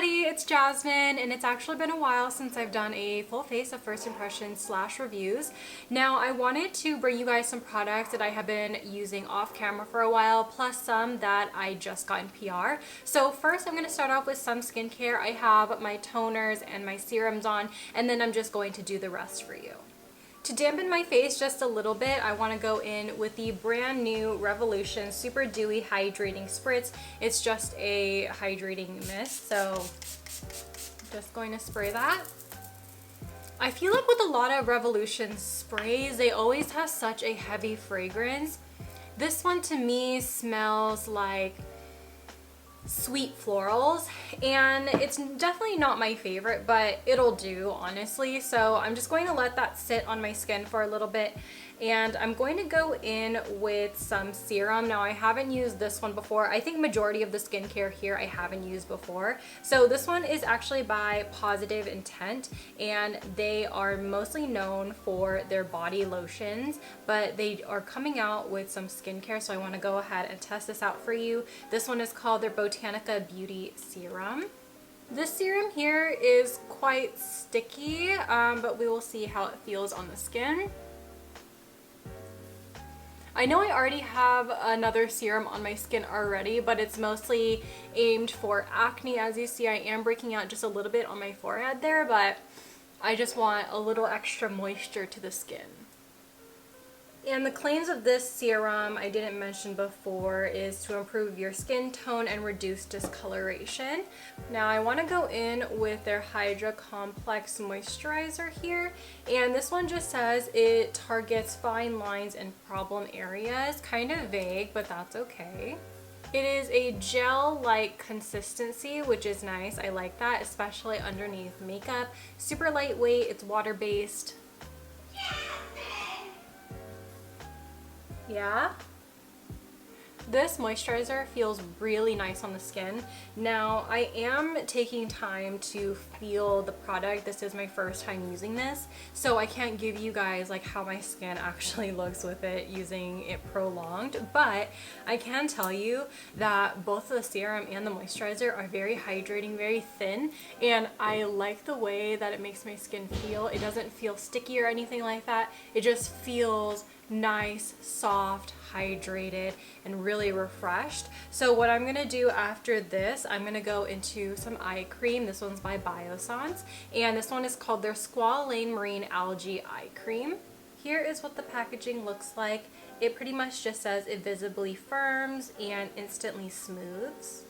everybody, it's Jasmine, and it's actually been a while since I've done a full face of first impressions / reviews. Now I wanted to bring you guys some products that I have been using off camera for a while, plus some that I just got in PR. So first I'm going to start off with some skincare. I have my toners and my serums on, and then I'm just going to do the rest for you. To dampen my face just a little bit, I want to go in with the brand new Revolution Super Dewy Hydrating Spritz. It's just a hydrating mist, so I'm just going to spray that. I feel like with a lot of Revolution sprays, they always have such a heavy fragrance. This one to me smells like sweet florals, and it's definitely not my favorite, but it'll do, honestly. So I'm just going to let that sit on my skin for a little bit, and I'm going to go in with some serum. Now I haven't used this one before. I think majority of the skincare here I haven't used before. So this one is actually by Positive Intent, and they are mostly known for their body lotions, but they are coming out with some skincare, so I want to go ahead and test this out for you. This one is called their Botanical Beauty Serum. This serum here is quite sticky, but we will see how it feels on the skin. I know I already have another serum on my skin already, but it's mostly aimed for acne. As you see, I am breaking out just a little bit on my forehead there, but I just want a little extra moisture to the skin. And the claims of this serum I didn't mention before is to improve your skin tone and reduce discoloration. Now I want to go in with their Hydra Complex Moisturizer here, and this one just says it targets fine lines and problem areas. Kind of vague, but that's okay. It is a gel-like consistency, which is nice. I like that, especially underneath makeup. Super lightweight, it's water-based. Yeah. This moisturizer feels really nice on the skin. Now I am taking time to feel the product. This is my first time using this, so I can't give you guys like how my skin actually looks with it using it prolonged, but I can tell you that both the serum and the moisturizer are very hydrating, very thin, and I like the way that it makes my skin feel. It doesn't feel sticky or anything like that. It just feels nice, soft, hydrated, and really refreshed. So what I'm gonna do after this, I'm gonna go into some eye cream. This one's by Biossance, and this one is called their Squalane Marine Algae Eye Cream. Here is what the packaging looks like. It pretty much just says it visibly firms and instantly smooths.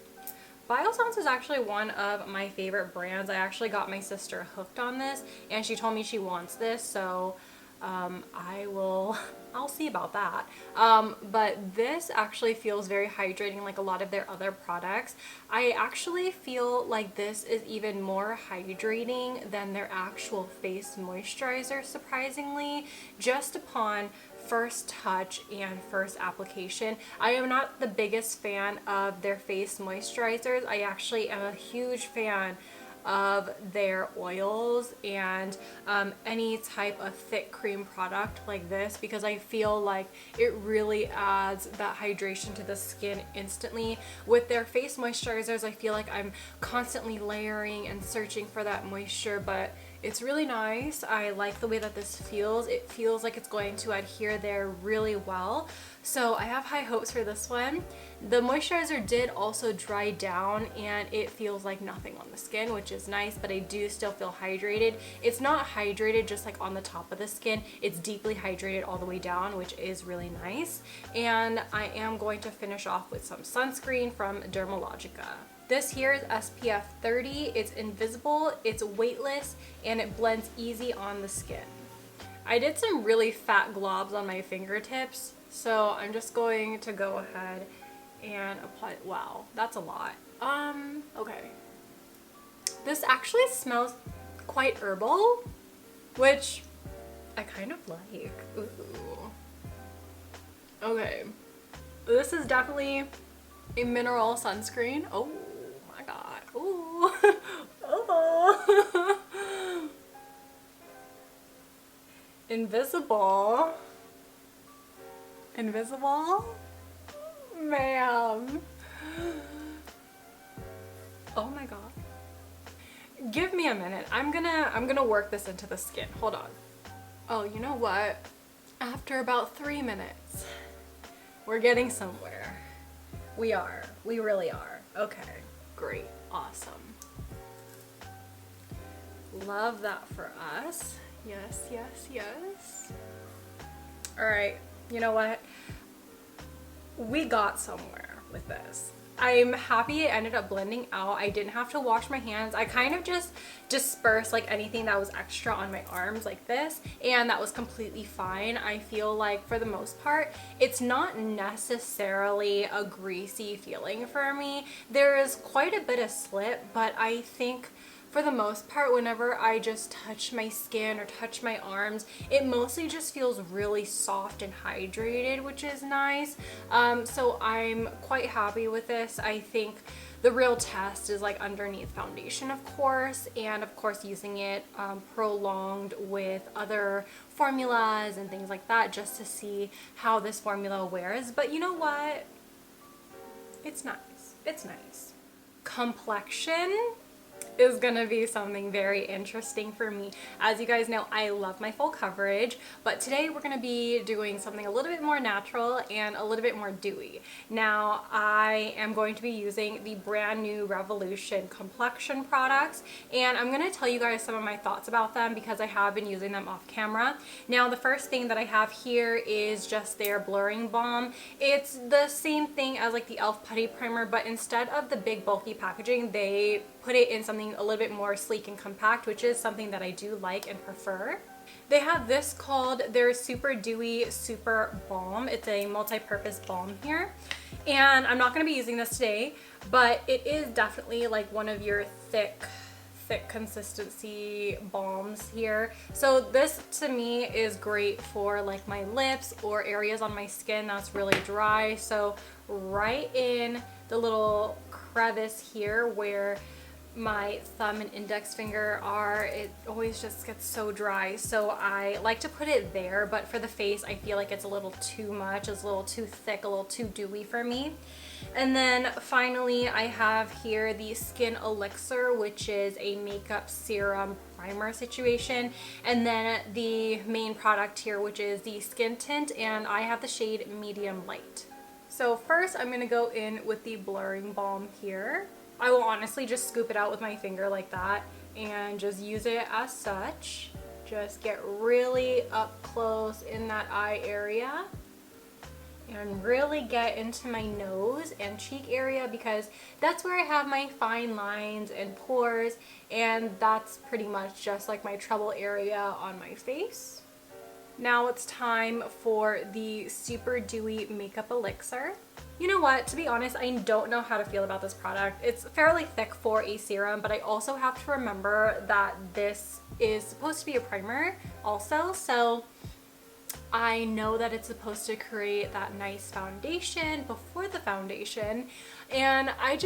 Biossance is actually one of my favorite brands. I actually got my sister hooked on this, and she told me she wants this, so I'll see about that. But this actually feels very hydrating like a lot of their other products. I actually feel like this is even more hydrating than their actual face moisturizer, surprisingly, just upon first touch and first application. I am not the biggest fan of their face moisturizers. I actually am a huge fan of their oils and any type of thick cream product like this, because I feel like it really adds that hydration to the skin instantly. With their face moisturizers, I feel like I'm constantly layering and searching for that moisture, but it's really nice. I like the way that this feels. It feels like it's going to adhere there really well. So I have high hopes for this one. The moisturizer did also dry down, and it feels like nothing on the skin, which is nice, but I do still feel hydrated. It's not hydrated just like on the top of the skin. It's deeply hydrated all the way down, which is really nice. And I am going to finish off with some sunscreen from Dermalogica. This here is SPF 30. It's invisible, it's weightless, and it blends easy on the skin. I did some really fat globs on my fingertips, so I'm just going to go ahead and apply. Wow, that's a lot. Okay. This actually smells quite herbal, which I kind of like. Ooh. Okay. This is definitely a mineral sunscreen. Oh my god. Ooh. Oh. Invisible. Invisible? Ma'am. Oh my god. Give me a minute. I'm gonna work this into the skin. Hold on. Oh, you know what? After about 3 minutes, we're getting somewhere. We are. We really are. Okay. Great. Awesome. Love that for us. Yes, yes, yes. All right. You know what? We got somewhere with this. I'm happy it ended up blending out. I didn't have to wash my hands. I kind of just dispersed like anything that was extra on my arms like this, and that was completely fine. I feel like for the most part, it's not necessarily a greasy feeling for me. There is quite a bit of slip, but I think for the most part, whenever I just touch my skin or touch my arms, it mostly just feels really soft and hydrated, which is nice. So I'm quite happy with this. I think the real test is like underneath foundation, of course, and of course using it prolonged with other formulas and things like that, just to see how this formula wears. But you know what? It's nice. It's nice. Complexion is gonna be something very interesting for me. As you guys know, I love my full coverage, but today we're gonna be doing something a little bit more natural and a little bit more dewy. Now, I am going to be using the brand new Revolution complexion products, and I'm gonna tell you guys some of my thoughts about them because I have been using them off camera. Now, the first thing that I have here is just their blurring balm. It's the same thing as like the e.l.f. putty primer, but instead of the big bulky packaging, they put it in something a little bit more sleek and compact, which is something that I do like and prefer. They have this called their Super Dewy Super Balm. It's a multi-purpose balm here, and I'm not going to be using this today, but it is definitely like one of your thick consistency balms here. So this to me is great for like my lips or areas on my skin that's really dry. So right in the little crevice here where my thumb and index finger are, it always just gets so dry, so I like to put it there. But for the face, I feel like it's a little too much, it's a little too thick, a little too dewy for me. And then finally, I have here the Skin Elixir, which is a makeup serum primer situation, and then the main product here, which is the Skin Tint, and I have the shade Medium Light. So first I'm gonna go in with the blurring balm here. I will honestly just scoop it out with my finger like that and just use it as such. Just get really up close in that eye area and really get into my nose and cheek area, because that's where I have my fine lines and pores, and that's pretty much just like my trouble area on my face. Now it's time for the Super Dewy Makeup Elixir. You know what, to be honest, I don't know how to feel about this product. It's fairly thick for a serum, but I also have to remember that this is supposed to be a primer also, so I know that it's supposed to create that nice foundation before the foundation, and I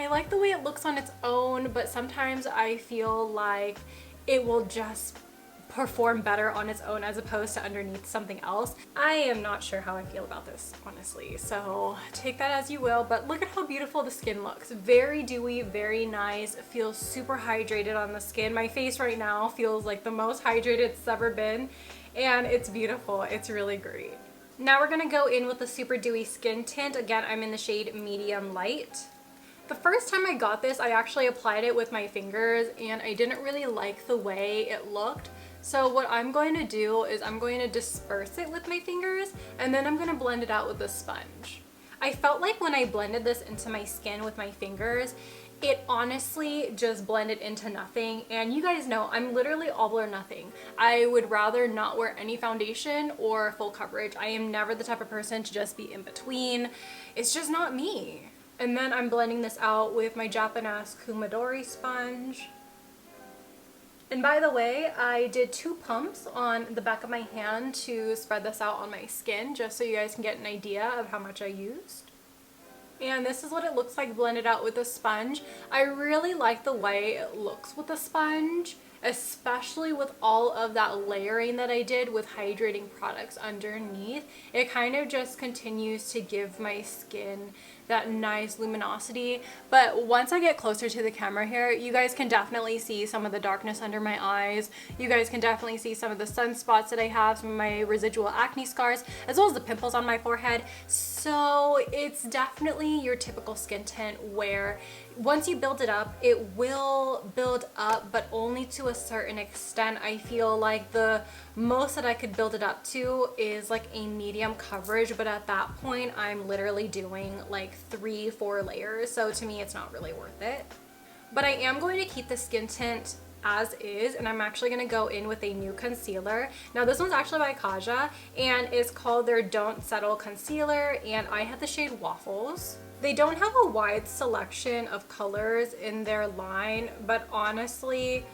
like the way it looks on its own, but sometimes I feel like it will just perform better on its own as opposed to underneath something else. I am not sure how I feel about this, honestly, so take that as you will. But look at how beautiful the skin looks. Very dewy, very nice, feels super hydrated on the skin. My face right now feels like the most hydrated it's ever been, and it's beautiful. It's really great. Now we're gonna go in with the Super Dewy Skin Tint. Again, I'm in the shade Medium Light. The first time I got this, I actually applied it with my fingers, and I didn't really like the way it looked. So what I'm going to do is I'm going to disperse it with my fingers, and then I'm going to blend it out with a sponge. I felt like when I blended this into my skin with my fingers, it honestly just blended into nothing. And you guys know I'm literally all or nothing. I would rather not wear any foundation or full coverage. I am never the type of person to just be in between. It's just not me. And then I'm blending this out with my Japanese Kumadori sponge. And by the way, I did 2 pumps on the back of my hand to spread this out on my skin, just so you guys can get an idea of how much I used. And this is what it looks like blended out with a sponge. I really like the way it looks with a sponge, especially with all of that layering that I did with hydrating products underneath. It kind of just continues to give my skin that nice luminosity. But once I get closer to the camera here, you guys can definitely see some of the darkness under my eyes. You guys can definitely see some of the sunspots that I have, some of my residual acne scars, as well as the pimples on my forehead. So it's definitely your typical skin tint where once you build it up, it will build up, but only to a certain extent. I feel like the most that I could build it up to is like a medium coverage, but at that point I'm literally doing like 3-4 layers, so to me it's not really worth it. But I am going to keep the skin tint as is, and I'm actually going to go in with a new concealer. Now this one's actually by Kaja, and it's called their Don't Settle Concealer, and I have the shade Waffles. They don't have a wide selection of colors in their line, but honestly,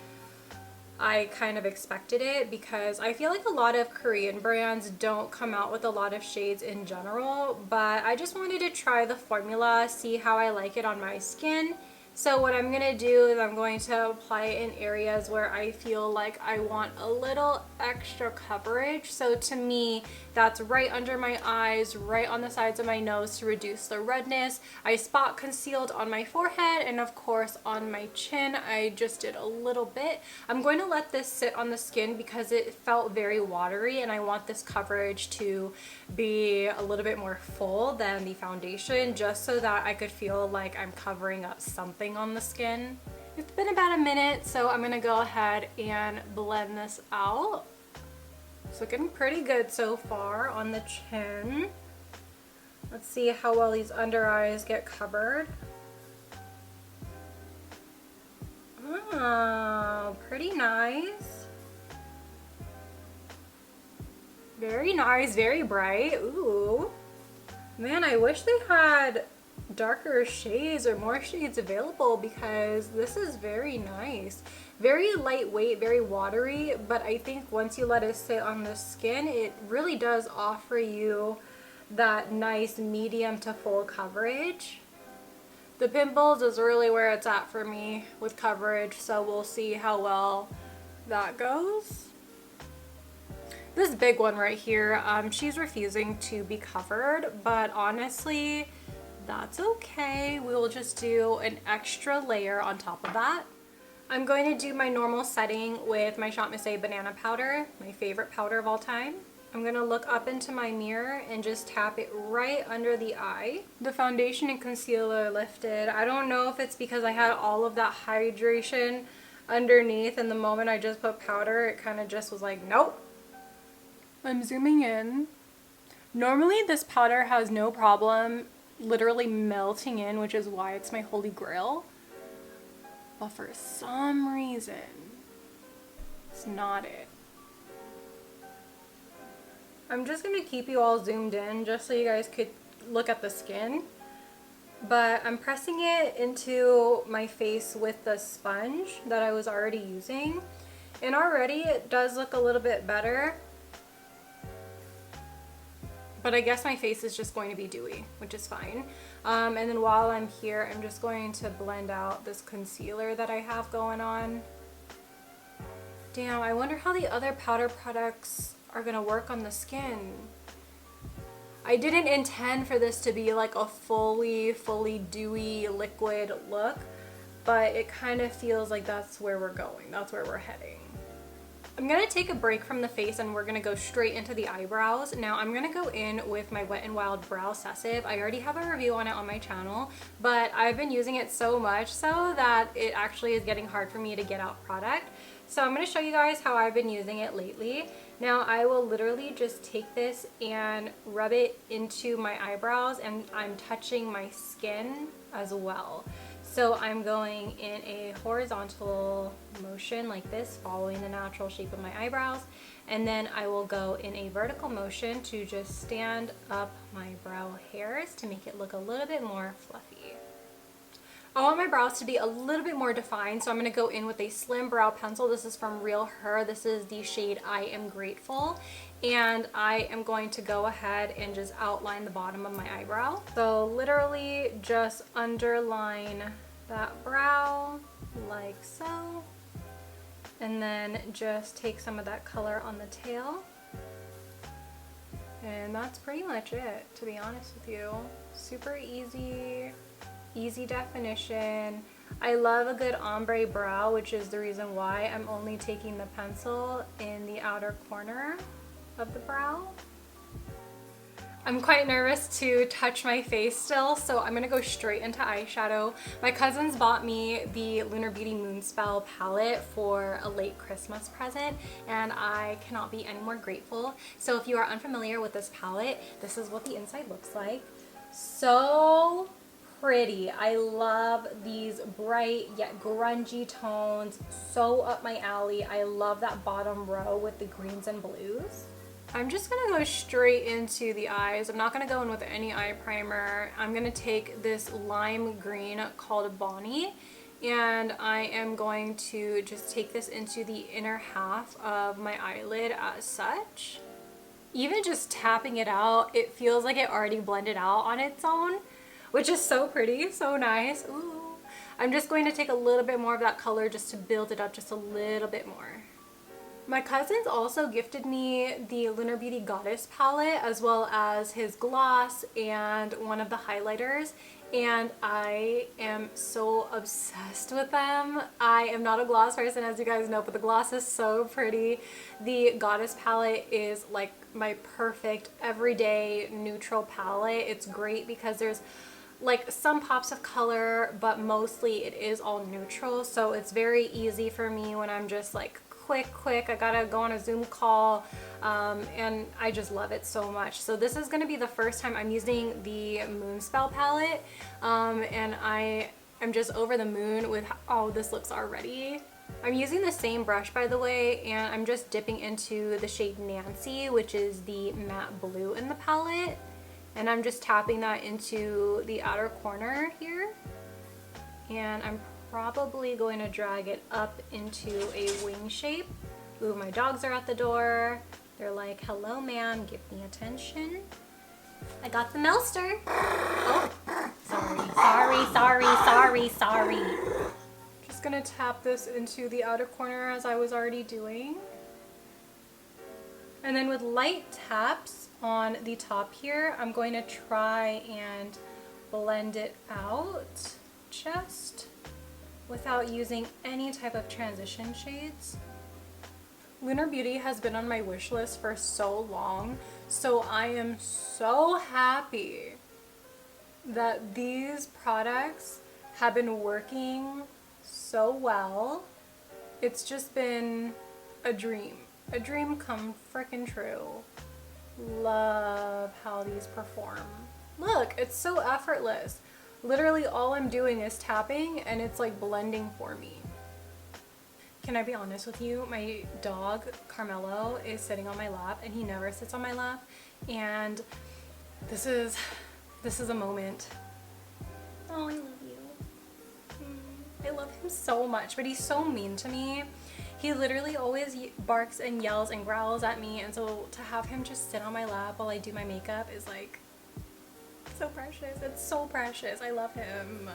I kind of expected it because I feel like a lot of Korean brands don't come out with a lot of shades in general, but I just wanted to try the formula, see how I like it on my skin. So what I'm going to do is I'm going to apply it in areas where I feel like I want a little extra coverage. So to me, that's right under my eyes, right on the sides of my nose to reduce the redness. I spot concealed on my forehead, and of course on my chin, I just did a little bit. I'm going to let this sit on the skin because it felt very watery, and I want this coverage to be a little bit more full than the foundation, just so that I could feel like I'm covering up something on the skin. It's been about a minute, so I'm gonna go ahead and blend this out. It's looking pretty good so far on the chin. Let's see how well these under eyes get covered. Oh, pretty nice. Very nice, very bright. Ooh. Man, I wish they had darker shades or more shades available because this is very nice. Very lightweight, very watery, but I think once you let it sit on the skin, it really does offer you that nice medium to full coverage. The pimples is really where it's at for me with coverage, so we'll see how well that goes. This big one right here, she's refusing to be covered, but honestly, that's okay. We will just do an extra layer on top of that. I'm going to do my normal setting with my ShopMissA banana powder, my favorite powder of all time. I'm going to look up into my mirror and just tap it right under the eye. The foundation and concealer lifted. I don't know if it's because I had all of that hydration underneath, and the moment I just put powder, it kind of just was like, nope. I'm zooming in. Normally this powder has no problem literally melting in, which is why it's my holy grail. But for some reason, it's not it. I'm just gonna keep you all zoomed in just so you guys could look at the skin. But I'm pressing it into my face with the sponge that I was already using. And already it does look a little bit better. But I guess my face is just going to be dewy, which is fine. And then while I'm here, I'm just going to blend out this concealer that I have going on. Damn, I wonder how the other powder products are gonna work on the skin. I didn't intend for this to be like a fully dewy liquid look, but it kind of feels like that's where we're going. That's where we're heading. I'm going to take a break from the face and we're going to go straight into the eyebrows. Now I'm going to go in with my Wet n Wild Brow Sessive. I already have a review on it on my channel, but I've been using it so much so that it actually is getting hard for me to get out product. So I'm going to show you guys how I've been using it lately. Now I will literally just take this and rub it into my eyebrows, and I'm touching my skin as well. So I'm going in a horizontal motion like this, following the natural shape of my eyebrows, and then I will go in a vertical motion to just stand up my brow hairs to make it look a little bit more fluffy. I want my brows to be a little bit more defined, so I'm going to go in with a slim brow pencil. This is from Real Her. This is the shade I Am Grateful, and I am going to go ahead and just outline the bottom of my eyebrow. So literally just underline that brow like so, and then just take some of that color on the tail And that's pretty much it, to be honest with you. Super easy, easy definition. I love a good ombre brow, which is the reason why I'm only taking the pencil in the outer corner of the brow. I'm quite nervous to touch my face still, so I'm gonna go straight into eyeshadow. My cousins bought me the Lunar Beauty Moonspell palette for a late Christmas present, and I cannot be any more grateful. So if you are unfamiliar with this palette, this is what the inside looks like. So pretty. I love these bright yet grungy tones, so up my alley. I love that bottom row with the greens and blues. I'm just gonna go straight into the eyes. I'm not gonna go in with any eye primer. I'm gonna take this lime green called Bonnie, and I am going to just take this into the inner half of my eyelid as such. Even just tapping it out, it feels like it already blended out on its own, which is so pretty, so nice. Ooh. I'm just going to take a little bit more of that color just to build it up just a little bit more. My cousins also gifted me the Lunar Beauty Goddess palette, as well as his gloss and one of the highlighters, and I am so obsessed with them. I am not a gloss person, as you guys know, but the gloss is so pretty. The Goddess palette is like my perfect everyday neutral palette. It's great because there's like some pops of color, but mostly it is all neutral, so it's very easy for me when I'm just like quick, I gotta go on a Zoom call, and I just love it so much. So this is gonna be the first time I'm using the Moonspell palette, and I'm just over the moon with how this looks already. I'm using the same brush, by the way, and I'm just dipping into the shade Nancy, which is the matte blue in the palette, and I'm just tapping that into the outer corner here, and I'm probably going to drag it up into a wing shape. Ooh, my dogs are at the door. They're like, hello ma'am, give me attention. I got the Melster. Oh, sorry. Just gonna tap this into the outer corner as I was already doing. And then with light taps on the top here, I'm going to try and blend it out just without using any type of transition shades. Lunar Beauty has been on my wish list for so long, so I am so happy that these products have been working so well. It's just been a dream come freaking true. Love how these perform. Look, it's so effortless. Literally all I'm doing is tapping and it's like blending for me. Can I be honest with you? My dog, Carmelo, is sitting on my lap and he never sits on my lap. And this is a moment. Oh, I love you. I love him so much, but he's so mean to me. He literally always barks and yells and growls at me, and so to have him just sit on my lap while I do my makeup is like so precious. It's so precious. I love him.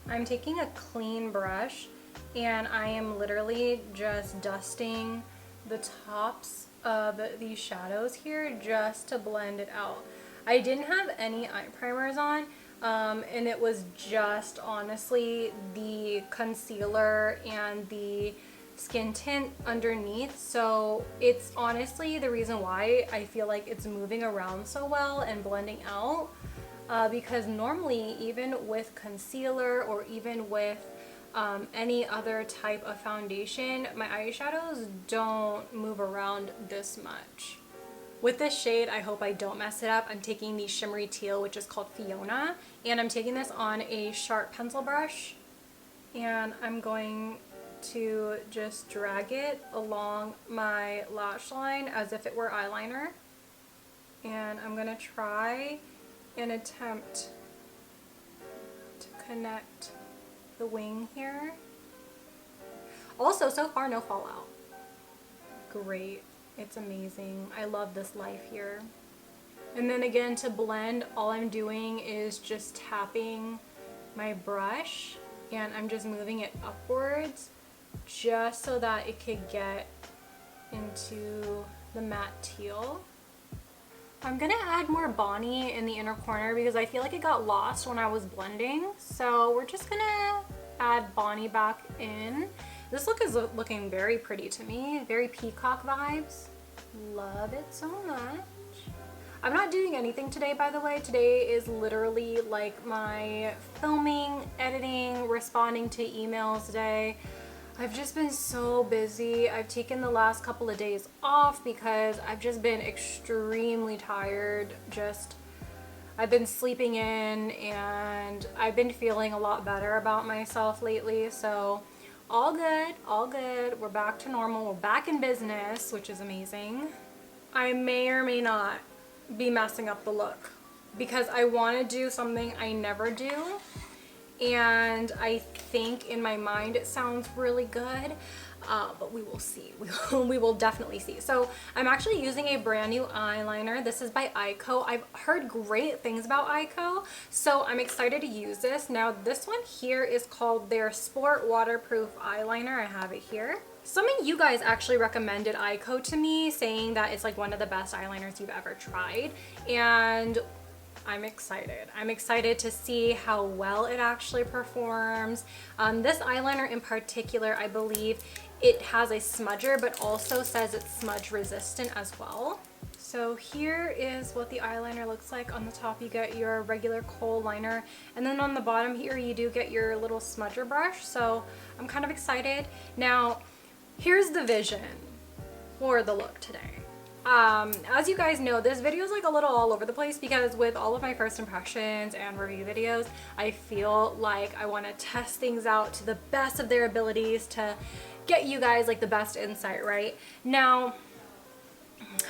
I'm taking a clean brush and I am literally just dusting the tops of these shadows here just to blend it out. I didn't have any eye primers on, and it was just honestly the concealer and the skin tint underneath, so it's honestly the reason why I feel like it's moving around so well and blending out, because normally even with concealer or even with any other type of foundation, my eyeshadows don't move around this much. With this shade, I hope I don't mess it up. I'm taking the shimmery teal, which is called Fiona, and I'm taking this on a sharp pencil brush, and I'm going to just drag it along my lash line as if it were eyeliner, and I'm gonna try and attempt to connect the wing here. Also, so far no fallout. Great. It's amazing. I love this life here. And then again, to blend, all I'm doing is just tapping my brush and I'm just moving it upwards just so that it could get into the matte teal. I'm gonna add more Bonnie in the inner corner because I feel like it got lost when I was blending. So we're just gonna add Bonnie back in. This look is looking very pretty to me. Very peacock vibes. Love it so much. I'm not doing anything today, by the way. Today is literally like my filming, editing, responding to emails day. I've just been so busy. I've taken the last couple of days off because I've just been extremely tired. I've been sleeping in and I've been feeling a lot better about myself lately. So all good, all good. We're back to normal. We're back in business, which is amazing. I may or may not be messing up the look because I want to do something I never do. And I think in my mind it sounds really good, but we will see. We will definitely see. So I'm actually using a brand new eyeliner. This is by Eyeko. I've heard great things about Eyeko, so I'm excited to use this. Now this one here is called their Sport Waterproof Eyeliner. I have it here. Some of you guys actually recommended Eyeko to me, saying that it's like one of the best eyeliners you've ever tried, and I'm excited. I'm excited to see how well it actually performs. This eyeliner in particular, I believe it has a smudger, but also says it's smudge resistant as well. So here is what the eyeliner looks like. On the top you get your regular kohl liner, and then on the bottom here you do get your little smudger brush. So I'm kind of excited. Now here's the vision for the look today. As you guys know, this video is like a little all over the place because with all of my first impressions and review videos, I feel like I want to test things out to the best of their abilities to get you guys like the best insight, right? Now,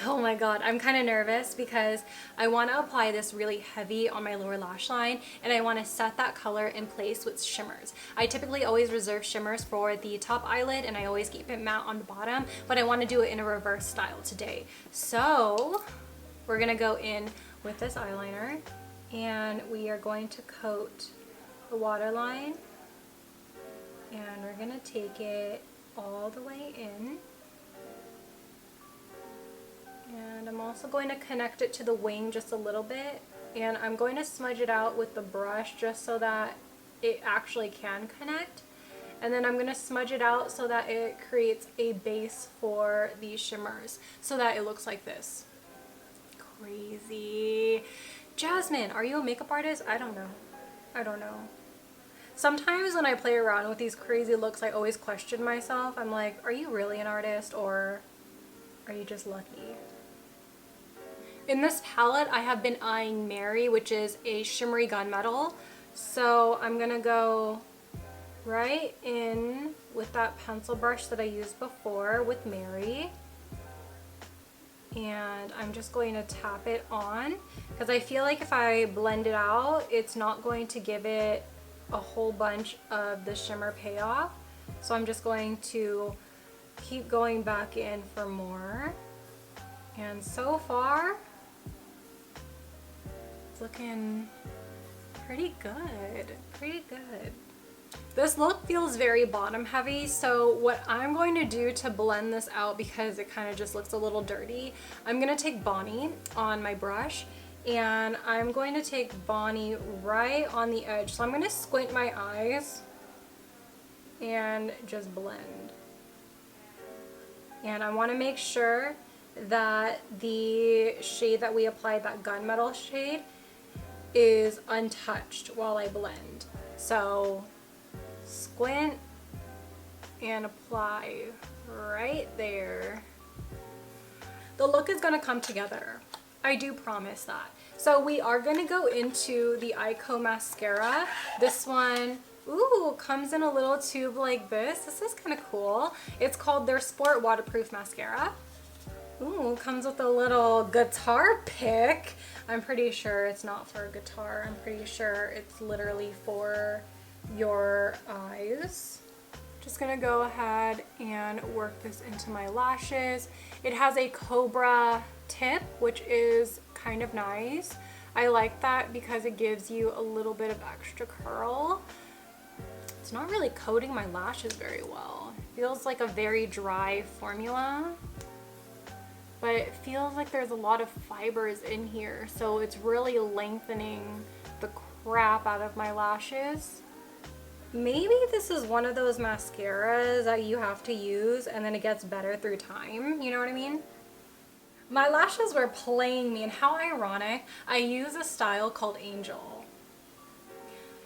oh my god, I'm kind of nervous because I want to apply this really heavy on my lower lash line, and I want to set that color in place with shimmers. I typically always reserve shimmers for the top eyelid and I always keep it matte on the bottom, but I want to do it in a reverse style today. So we're going to go in with this eyeliner and we are going to coat the waterline, and we're going to take it all the way in. And I'm also going to connect it to the wing just a little bit, and I'm going to smudge it out with the brush just so that it actually can connect. And then I'm going to smudge it out so that it creates a base for these shimmers so that it looks like this. Crazy. Jasmine, are you a makeup artist? I don't know. I don't know. Sometimes when I play around with these crazy looks, I always question myself. I'm like, are you really an artist or are you just lucky? In this palette, I have been eyeing Mary, which is a shimmery gunmetal. So I'm gonna go right in with that pencil brush that I used before with Mary. And I'm just going to tap it on because I feel like if I blend it out, it's not going to give it a whole bunch of the shimmer payoff. So I'm just going to keep going back in for more. And so far, looking pretty good, pretty good. This look feels very bottom heavy, so what I'm going to do to blend this out, because it kind of just looks a little dirty, I'm going to take Bonnie on my brush and I'm going to take Bonnie right on the edge. So I'm going to squint my eyes and just blend. And I want to make sure that the shade that we applied, that gunmetal shade, is untouched while I blend. So squint and apply right there. The look is going to come together. I do promise that. So we are going to go into the Eyeko mascara. This one, ooh, comes in a little tube like this. This is kind of cool. It's called their Sport Waterproof Mascara. Ooh, comes with a little guitar pick. I'm pretty sure it's not for a guitar. I'm pretty sure it's literally for your eyes. Just gonna go ahead and work this into my lashes. It has a cobra tip, which is kind of nice. I like that because it gives you a little bit of extra curl. It's not really coating my lashes very well. It feels like a very dry formula. but it feels like there's a lot of fibers in here, so it's really lengthening the crap out of my lashes. Maybe this is one of those mascaras that you have to use and then it gets better through time, you know what I mean? My lashes were playing me, and how ironic. I use a style called Angel.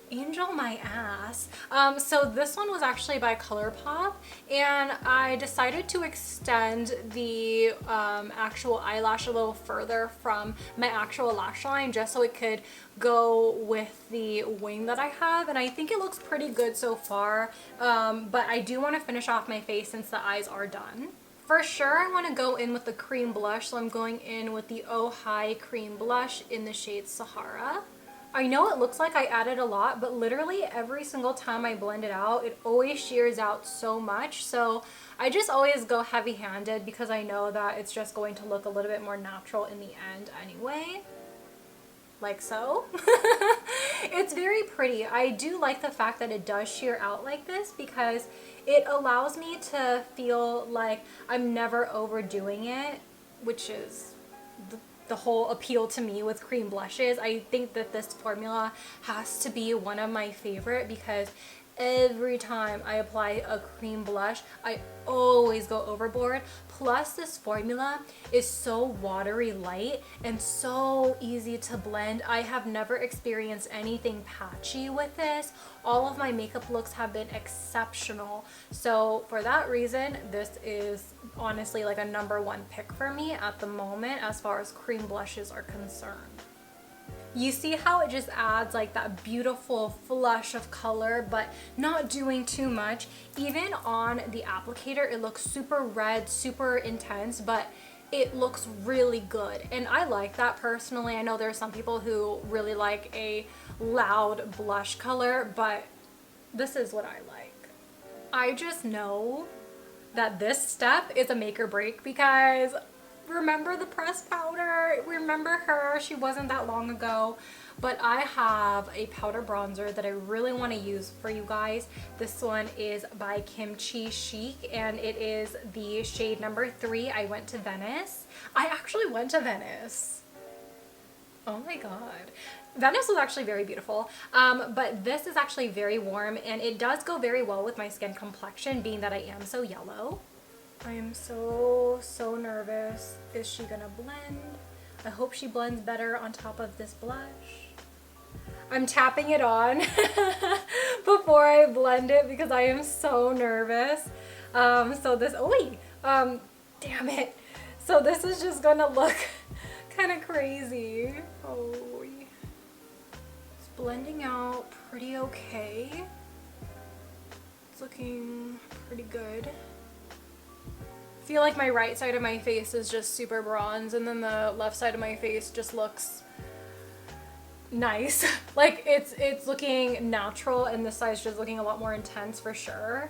Angel my ass. So this one was actually by ColourPop, and I decided to extend the actual eyelash a little further from my actual lash line just so it could go with the wing that I have, and I think it looks pretty good so far, but I do want to finish off my face since the eyes are done. For sure, I want to go in with the cream blush, so I'm going in with the Oh Hi cream blush in the shade Sahara. I know it looks like I added a lot, but literally every single time I blend it out, it always shears out so much. So I just always go heavy-handed because I know that it's just going to look a little bit more natural in the end anyway. Like so. It's very pretty. I do like the fact that it does sheer out like this because it allows me to feel like I'm never overdoing it, which is the whole appeal to me with cream blushes. I think that this formula has to be one of my favorite because every time I apply a cream blush, I always go overboard. Plus, this formula is so watery light and so easy to blend. I have never experienced anything patchy with this. All of my makeup looks have been exceptional. So for that reason, this is honestly like a #1 pick for me at the moment as far as cream blushes are concerned. You see how it just adds like that beautiful flush of color, but not doing too much. Even on the applicator, it looks super red, super intense, but it looks really good. And I like that personally. I know there are some people who really like a loud blush color, but this is what I like. I just know that this step is a make or break because remember the pressed powder? Remember her? She wasn't that long ago. But I have a powder bronzer that I really want to use for you guys. This one is by Kimchi Chic and it is the shade #3. I went to Venice. I actually went to Venice. Oh my god. Venice was actually very beautiful, but this is actually very warm and it does go very well with my skin complexion being that I am so yellow. I am so nervous. Is she gonna blend? I hope she blends better on top of this blush. I'm tapping it on before I blend it because I am so nervous. So this, damn it. So this is just gonna look kind of crazy. Oh, it's blending out pretty okay. It's looking pretty good. I feel like my right side of my face is just super bronze and then the left side of my face just looks nice. Like it's looking natural and this side's just looking a lot more intense for sure.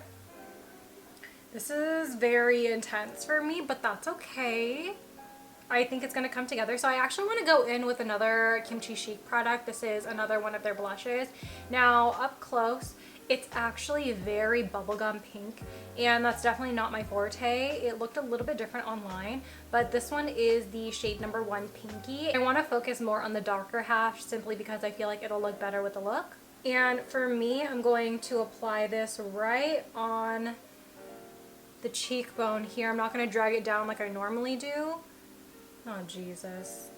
This is very intense for me, but that's okay. I think it's gonna come together. So I actually want to go in with another Kimchi Chic product. This is another one of their blushes. Now up close, it's actually very bubblegum pink and that's definitely not my forte. It looked a little bit different online, but this one is the shade #1 Pinky. I want to focus more on the darker half simply because I feel like it'll look better with the look. And for me, I'm going to apply this right on the cheekbone here. I'm not going to drag it down like I normally do. Oh, Jesus.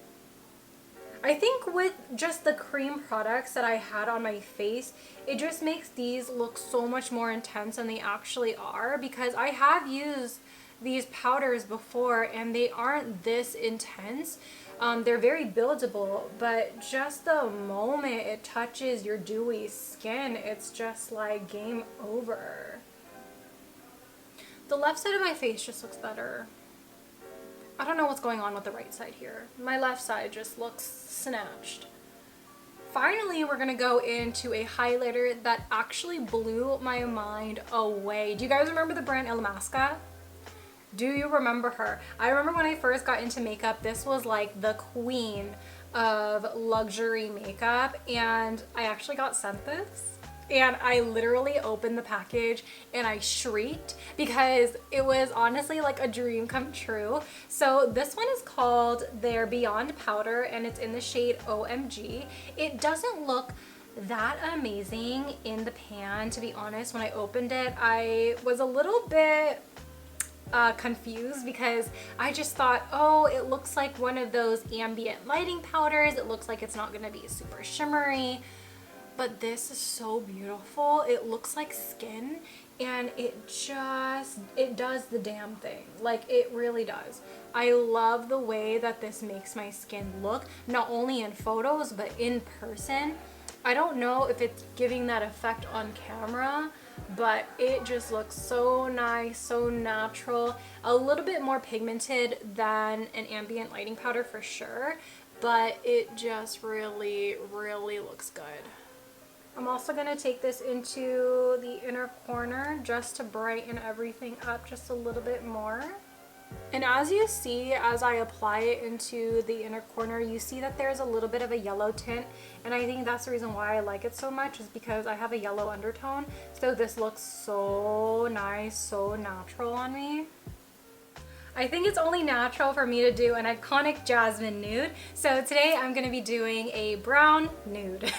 I think with just the cream products that I had on my face, it just makes these look so much more intense than they actually are because I have used these powders before and they aren't this intense. They're very buildable, but just the moment it touches your dewy skin, it's just like game over. The left side of my face just looks better. I don't know what's going on with the right side here. My left side just looks snatched. Finally, we're gonna go into a highlighter that actually blew my mind away. Do you guys remember the brand Illamasqua? Do you remember her? I remember when I first got into makeup, this was like the queen of luxury makeup, and I actually got sent this. and I literally opened the package and I shrieked because it was honestly like a dream come true. So this one is called their Beyond Powder and it's in the shade OMG. It doesn't look that amazing in the pan, to be honest. When I opened it, I was a little bit confused because I just thought, oh, it looks like one of those ambient lighting powders. It looks like it's not going to be super shimmery. But this is so beautiful. It looks like skin and it does the damn thing. Like, it really does. I love the way that this makes my skin look, not only in photos, but in person. I don't know if it's giving that effect on camera, but it just looks so nice, so natural. A little bit more pigmented than an ambient lighting powder for sure, but it just really, really looks good. I'm also going to take this into the inner corner just to brighten everything up just a little bit more. And as you see, as I apply it into the inner corner, you see that there's a little bit of a yellow tint. And I think that's the reason why I like it so much, is because I have a yellow undertone. So this looks so nice, so natural on me. I think it's only natural for me to do an iconic jasmine nude. So today I'm going to be doing a brown nude.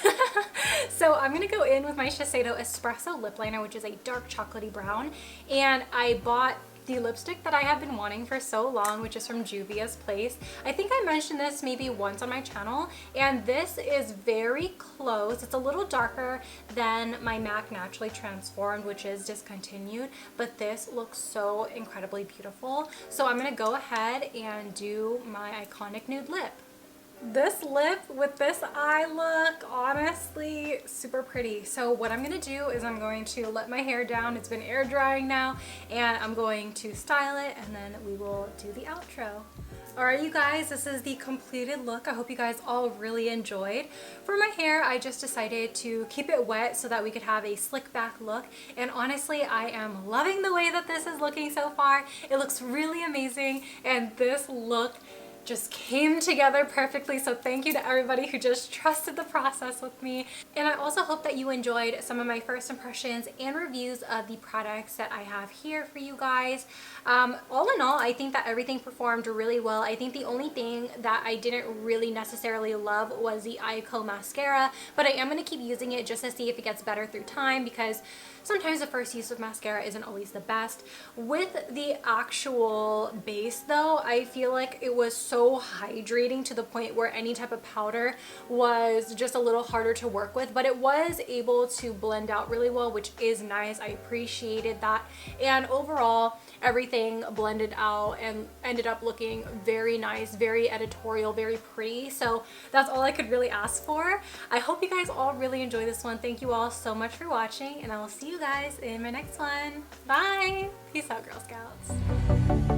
So I'm going to go in with my Shiseido Espresso lip liner, which is a dark chocolatey brown. And I bought the lipstick that I have been wanting for so long, which is from Juvia's Place. I think I mentioned this maybe once on my channel, and this is very close. It's a little darker than my MAC Naturally Transformed, which is discontinued, but this looks so incredibly beautiful. So I'm gonna go ahead and do my iconic nude lip. This lip with this eye look, honestly, super pretty. So what I'm gonna do is I'm going to let my hair down. It's been air drying now, and I'm going to style it, and then we will do the outro. Alright, you guys, this is the completed look. I hope you guys all really enjoyed. For my hair, I just decided to keep it wet so that we could have a slick back look. And honestly, I am loving the way that this is looking so far. It looks really amazing, and this look just came together perfectly. So thank you to everybody who just trusted the process with me. And I also hope that you enjoyed some of my first impressions and reviews of the products that I have here for you guys. All in all, I think that everything performed really well. I think the only thing that I didn't really necessarily love was the Eyeko mascara, but I am going to keep using it just to see if it gets better through time, because sometimes the first use of mascara isn't always the best. With the actual base though, I feel like it was so hydrating to the point where any type of powder was just a little harder to work with, but it was able to blend out really well, which is nice. I appreciated that. And overall, everything blended out and ended up looking very nice, very editorial, very pretty. So that's all I could really ask for. I hope you guys all really enjoy this one. Thank you all so much for watching, and I will see you guys in my next one. Bye! Peace out, Girl Scouts.